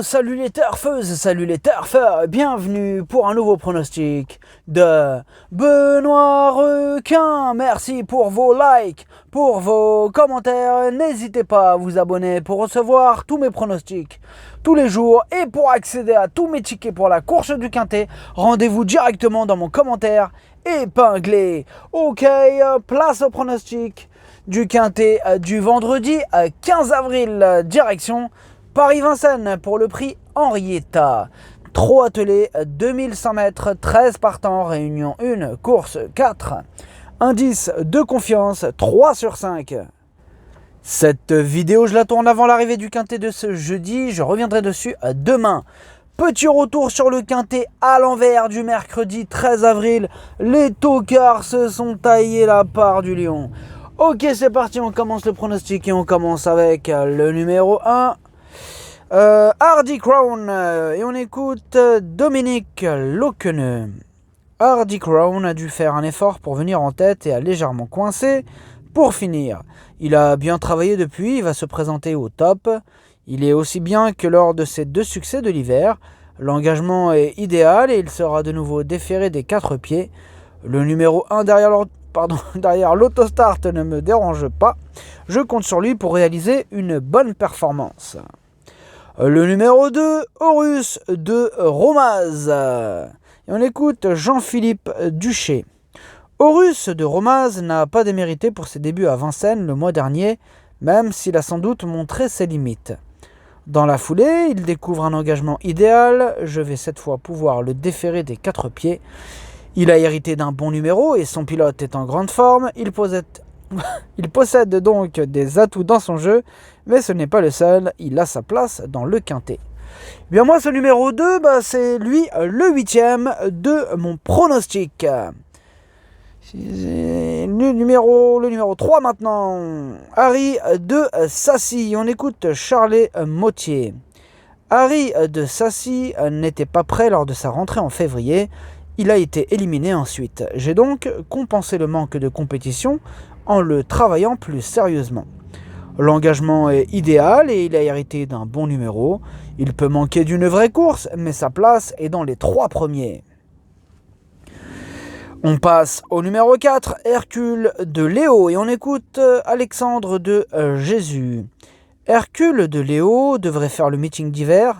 salut les turfeuses, salut les turfeurs, bienvenue pour un nouveau pronostic de Benoît Requin. Merci pour vos likes, pour vos commentaires, n'hésitez pas à vous abonner pour recevoir tous mes pronostics tous les jours et pour accéder à tous mes tickets pour la course du Quintet, rendez-vous directement dans mon commentaire épinglé. Ok, place au pronostic du Quintet du vendredi 15 avril, direction Paris-Vincennes pour le prix Henrietta. Trot attelé 2100 mètres, 13 partants, réunion 1, course 4. Indice de confiance 3 sur 5. Cette vidéo, je la tourne avant l'arrivée du Quintet de ce jeudi. Je reviendrai dessus demain. Petit retour sur le Quintet à l'envers du mercredi 13 avril. Les tocards se sont taillés la part du lion. Ok, c'est parti, on commence le pronostic et on commence avec le numéro 1. Hardy Crown, et on écoute Dominique Locqueneux. Hardy Crown a dû faire un effort pour venir en tête et a légèrement coincé pour finir. Il a bien travaillé depuis, il va se présenter au top. Il est aussi bien que lors de ses 2 succès de l'hiver. L'engagement est idéal et il sera de nouveau déféré des 4 pieds. Le numéro 1 derrière l'autostart ne me dérange pas. Je compte sur lui pour réaliser une bonne performance. Le numéro 2, Horus de Romaz. Et on écoute Jean-Philippe Duché. Horus de Romaz n'a pas démérité pour ses débuts à Vincennes le mois dernier, même s'il a sans doute montré ses limites. Dans la foulée, il découvre un engagement idéal. Je vais cette fois pouvoir le déférer des 4 pieds. Il a hérité d'un bon numéro et son pilote est en grande forme. Il possède donc des atouts dans son jeu, mais ce n'est pas le seul, il a sa place dans le Quintet. Bien moi, ce numéro 2, c'est lui le 8e de mon pronostic. Le numéro 3 maintenant, Harry de Sassy. On écoute Charlet Mottier. Harry de Sassy n'était pas prêt lors de sa rentrée en février. Il a été éliminé ensuite. J'ai donc compensé le manque de compétition en le travaillant plus sérieusement. L'engagement est idéal et il a hérité d'un bon numéro. Il peut manquer d'une vraie course, mais sa place est dans les 3 premiers. On passe au numéro 4, Hercule de Léo, et on écoute Alexandre de Jésus. Hercule de Léo devait faire le meeting d'hiver,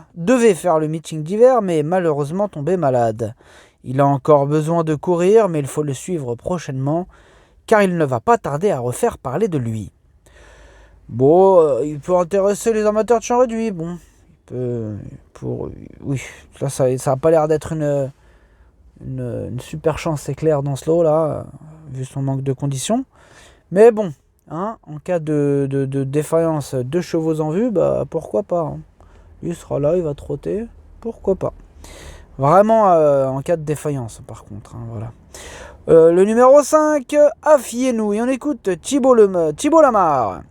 mais malheureusement tombé malade. Il a encore besoin de courir, mais il faut le suivre prochainement, car il ne va pas tarder à refaire parler de lui. Bon, il peut intéresser les amateurs de champ réduit. Bon, oui, là, ça n'a pas l'air d'être une super chance, c'est clair, dans ce lot-là, vu son manque de conditions. Mais bon, en cas de défaillance, 2 chevaux en vue, pourquoi pas. Il sera là, il va trotter, pourquoi pas. Vraiment en cas de défaillance, par contre. Voilà. Le numéro 5, Affiez-nous. Et on écoute Thibault Lamar.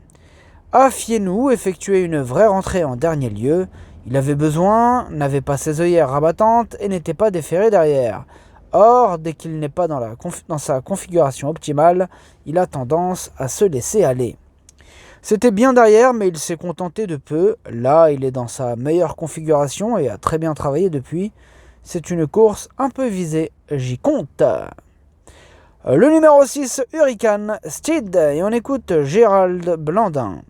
Affiez-nous effectuait une vraie rentrée en dernier lieu. Il avait besoin, n'avait pas ses œillères rabattantes et n'était pas déféré derrière. Or, dès qu'il n'est pas dans sa configuration optimale, il a tendance à se laisser aller. C'était bien derrière, mais il s'est contenté de peu. Là, il est dans sa meilleure configuration et a très bien travaillé depuis. C'est une course un peu visée, j'y compte. Le numéro 6, Hurricane Steed, et on écoute Gérald Blandin.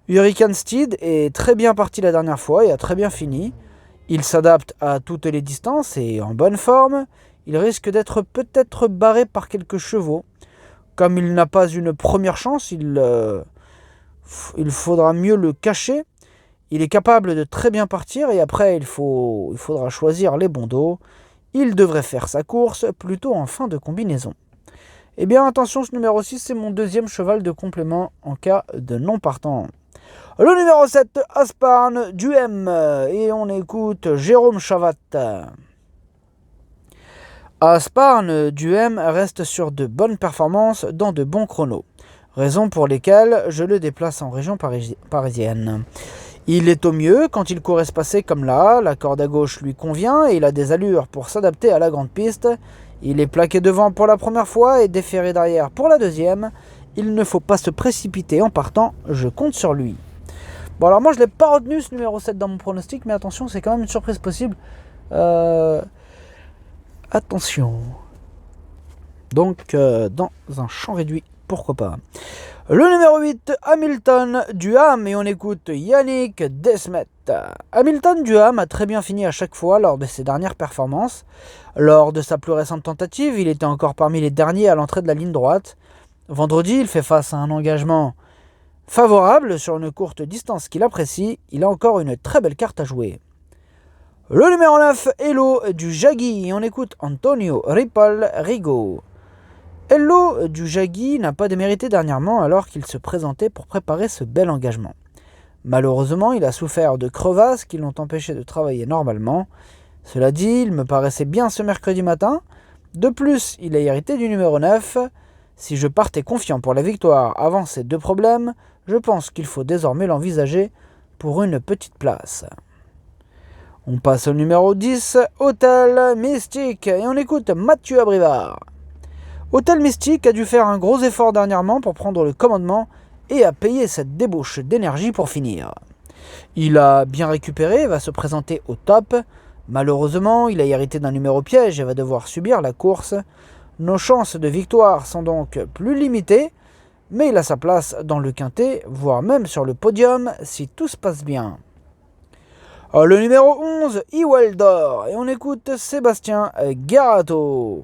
Hurricane Steed est très bien parti la dernière fois et a très bien fini. Il s'adapte à toutes les distances et en bonne forme. Il risque d'être peut-être barré par quelques chevaux. Comme il n'a pas une première chance, il faudra mieux le cacher. Il est capable de très bien partir et après il faudra choisir les bons dos. Il devrait faire sa course plutôt en fin de combinaison. Eh bien attention, ce numéro 6, c'est mon 2e cheval de complément en cas de non partant. Le numéro 7, Asparn du M, et on écoute Jérôme Chavat. Asparn du M reste sur de bonnes performances dans de bons chronos, raison pour lesquelles je le déplace en région parisienne. Il est au mieux quand il court espacé comme là, la corde à gauche lui convient et il a des allures pour s'adapter à la grande piste. Il est plaqué devant pour la première fois et déféré derrière pour la deuxième. Il ne faut pas se précipiter en partant, je compte sur lui. Bon, alors moi, je ne l'ai pas retenu, ce numéro 7 dans mon pronostic, mais attention, c'est quand même une surprise possible. Attention. Donc, dans un champ réduit, pourquoi pas. Le numéro 8, Hamilton Duham, et on écoute Yannick Desmet. Hamilton Duham a très bien fini à chaque fois lors de ses dernières performances. Lors de sa plus récente tentative, il était encore parmi les derniers à l'entrée de la ligne droite. Vendredi, il fait face à un engagement favorable sur une courte distance qu'il apprécie. Il a encore une très belle carte à jouer. Le numéro 9, Hello du Jaggi, et on écoute Antonio Ripoll Rigo. Hello du Jaggi n'a pas démérité dernièrement alors qu'il se présentait pour préparer ce bel engagement. Malheureusement, il a souffert de crevasses qui l'ont empêché de travailler normalement. Cela dit, il me paraissait bien ce mercredi matin. De plus, il a hérité du numéro 9. Si je partais confiant pour la victoire avant ces deux problèmes, je pense qu'il faut désormais l'envisager pour une petite place. On passe au numéro 10, Hôtel Mystique, et on écoute Mathieu Abrivard. Hôtel Mystique a dû faire un gros effort dernièrement pour prendre le commandement et a payé cette débauche d'énergie pour finir. Il a bien récupéré et va se présenter au top. Malheureusement, il a hérité d'un numéro piège et va devoir subir la course. Nos chances de victoire sont donc plus limitées, mais il a sa place dans le quintet, voire même sur le podium si tout se passe bien. Le numéro 11, Iweldor, et on écoute Sébastien Garato.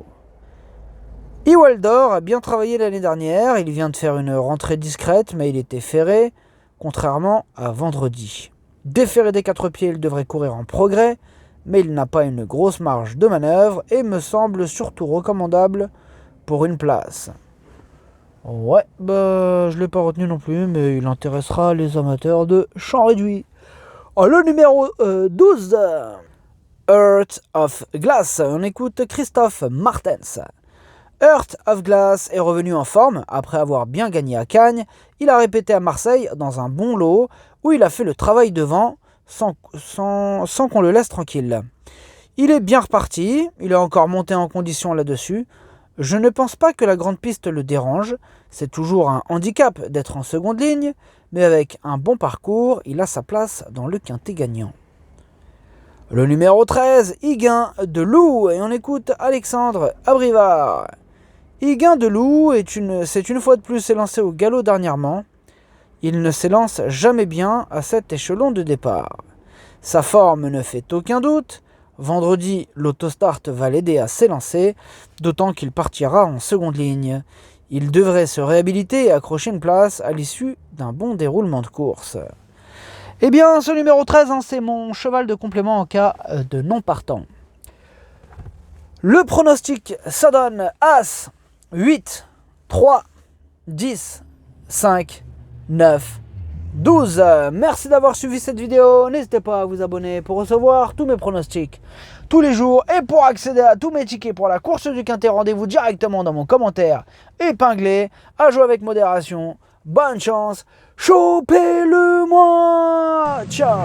Iweldor a bien travaillé l'année dernière, il vient de faire une rentrée discrète, mais il était ferré, contrairement à vendredi. Déferré des 4 pieds, il devrait courir en progrès, mais il n'a pas une grosse marge de manœuvre et me semble surtout recommandable pour une place. Ouais, je l'ai pas retenu non plus, mais il intéressera les amateurs de champ réduit. Le numéro 12, Heart of Glass, on écoute Christophe Martens. Heart of Glass est revenu en forme après avoir bien gagné à Cagnes. Il a répété à Marseille dans un bon lot où il a fait le travail devant sans qu'on le laisse tranquille. Il est bien reparti, il est encore monté en condition là-dessus. Je ne pense pas que la grande piste le dérange, c'est toujours un handicap d'être en seconde ligne, mais avec un bon parcours, il a sa place dans le quintet gagnant. Le numéro 13, Higuin de Loup, et on écoute Alexandre Abrivard. Higuin de Loup s'est une fois de plus élancé au galop dernièrement. Il ne s'élance jamais bien à cet échelon de départ. Sa forme ne fait aucun doute. Vendredi, l'autostart va l'aider à s'élancer, d'autant qu'il partira en seconde ligne. Il devrait se réhabiliter et accrocher une place à l'issue d'un bon déroulement de course. Eh bien, ce numéro 13, c'est mon cheval de complément en cas de non partant. Le pronostic, ça donne As, 8, 3, 10, 5, 9, 12. Merci d'avoir suivi cette vidéo. N'hésitez pas à vous abonner pour recevoir tous mes pronostics tous les jours. Et pour accéder à tous mes tickets pour la course du quintet, rendez-vous directement dans mon commentaire épinglé. À jouer avec modération. Bonne chance. Chopez-le moi. Ciao.